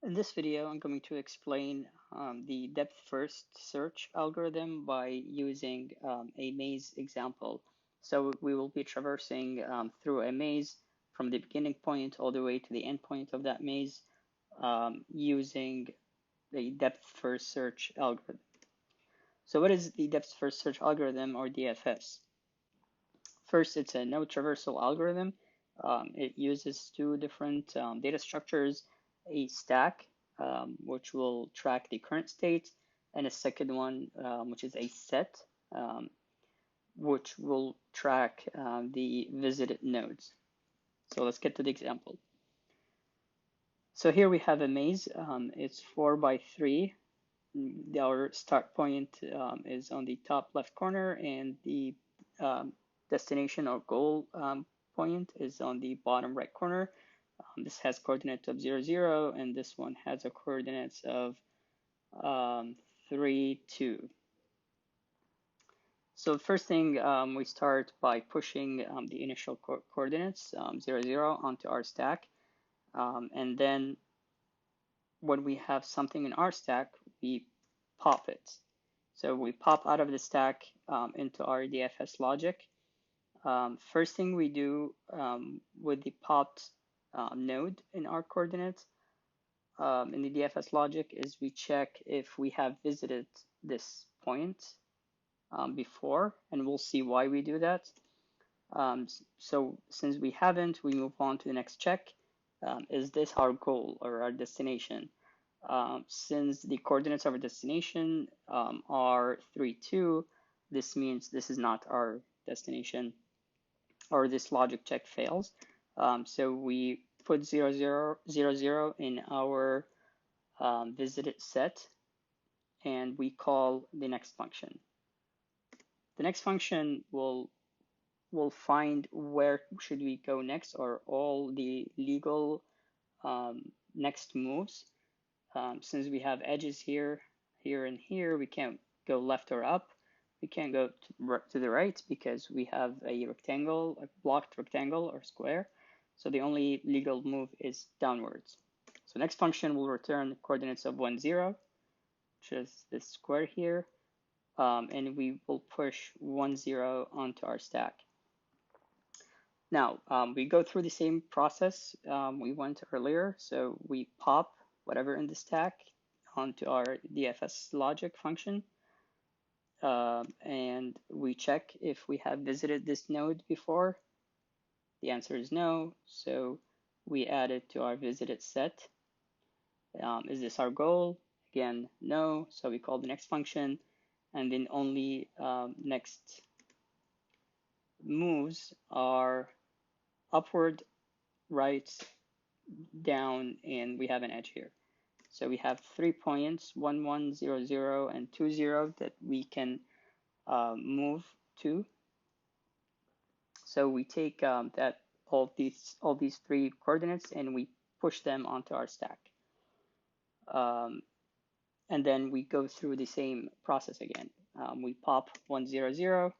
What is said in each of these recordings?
In this video, I'm going to explain the depth-first search algorithm by using a maze example. So we will be traversing through a maze from the beginning point all the way to the end point of that maze using the depth-first search algorithm. So what is the depth-first search algorithm, or DFS? First, it's a node traversal algorithm. It uses two different data structures, a stack, which will track the current state, and a second one, which is a set, which will track the visited nodes. So let's get to the example. So here we have a maze. It's 4 by 3. Our start point is on the top left corner, and the destination or goal point is on the bottom right corner. This has coordinates of 0, 0, and this one has a coordinates of 3, 2. So first thing, we start by pushing the initial coordinates, 0, 0, onto our stack. And then when we have something in our stack, we pop it. So we pop out of the stack into our DFS logic. First thing we do with the popped node in our coordinates in the DFS logic is we check if we have visited this point before, and we'll see why we do that. So since we haven't, we move on to the next check. Is this our goal or our destination? Since the coordinates of our destination are 3, 2, this means this is not our destination, or this logic check fails. So we put 0, 0, 0, 0 in our visited set, and we call the next function. The next function will find where should we go next, or all the legal next moves. Since we have edges here, here, and here, we can't go left or up. We can't go to the right because we have a rectangle, a blocked rectangle or square. So the only legal move is downwards. So next function will return coordinates of 1, 0, which is this square here. And we will push 1, 0 onto our stack. Now, we go through the same process we went earlier. So we pop whatever in the stack onto our DFS logic function. And we check if we have visited this node before. The answer is no, so we add it to our visited set. Is this our goal? Again, no, so we call the next function, and then only next moves are upward, right, down, and we have an edge here. So we have 3 points, 1, 1, 0, 0, and 2, 0 that we can move to. So we take all these 3 coordinates and we push them onto our stack. And then we go through the same process again. We pop 1, 0, 0.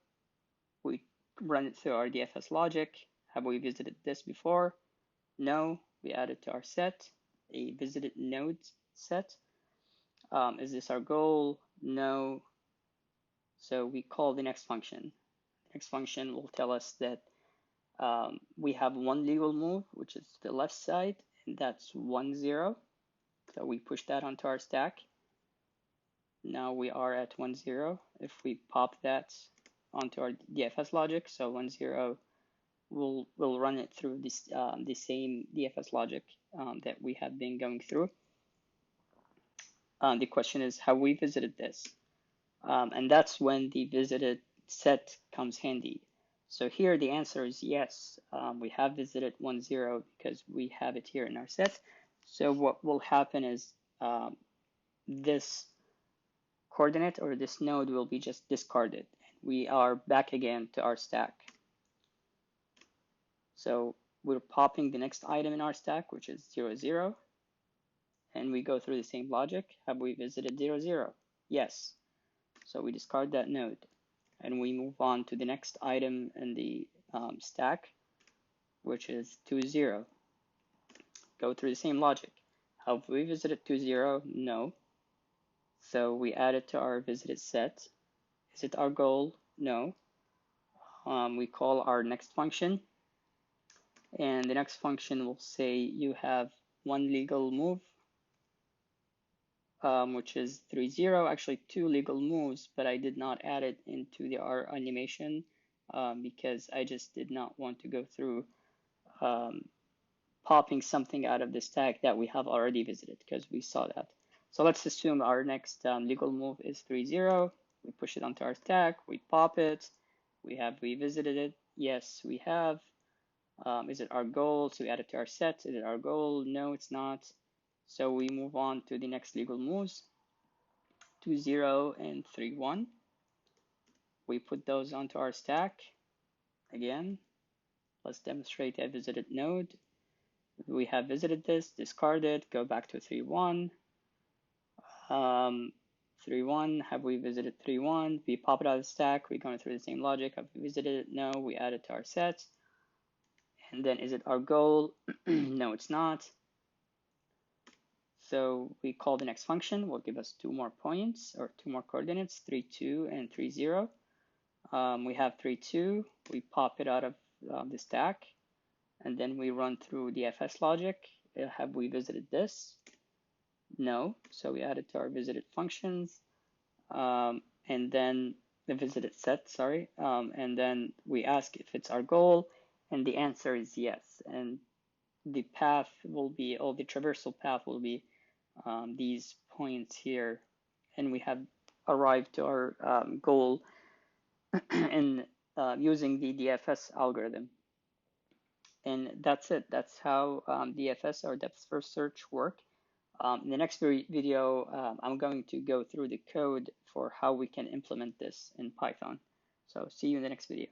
We run it through our DFS logic. Have we visited this before? No. We add it to our set, a visited nodes set. Is this our goal? No. So we call the next function. The next function will tell us that we have one legal move, which is the left side, and that's 1, 0. So we push that onto our stack. Now we are at 1, 0. If we pop that onto our DFS logic, so 1, 0, we'll run it through this the same DFS logic that we have been going through. The question is, have we visited this? And that's when the visited set comes handy. So here the answer is yes, we have visited 1, 0 because we have it here in our set. So what will happen is this coordinate or this node will be just discarded. We are back again to our stack. So we're popping the next item in our stack, which is 0, 0. And we go through the same logic. Have we visited 0, 0? Yes. So we discard that node. And we move on to the next item in the stack, which is 2, 0. Go through the same logic. Have we visited 20? No. So we add it to our visited set. Is it our goal? No. We call our next function, and the next function will say you have one legal move, which is 30. Actually, two legal moves, but I did not add it into our animation because I just did not want to go through popping something out of the stack that we have already visited because we saw that. So let's assume our next legal move is 30. We push it onto our stack, we pop it, have we visited it? Yes, we have. Is it our goal? So we add it to our set. Is it our goal? No, it's not. So we move on to the next legal moves, 20 and 31. We put those onto our stack. Again, let's demonstrate a visited node. We have visited this, discard it, go back to 31. 31, have we visited 31? We pop it out of the stack, we're going through the same logic. Have we visited it? No, we add it to our set. And then is it our goal? No, it's not. So we call the next function, will give us 2 more points or 2 more coordinates, 32 and 30. We have 32, we pop it out of the stack, and then we run through the FS logic. Have we visited this? No, so we add it to our visited functions, and then the visited set, sorry, and then we ask if it's our goal, and the answer is yes. And the path will be, or the traversal path will be these points here, and we have arrived to our goal in using the DFS algorithm. And that's it. That's how DFS or depth first search work. In the next video, I'm going to go through the code for how we can implement this in Python. So see you in the next video.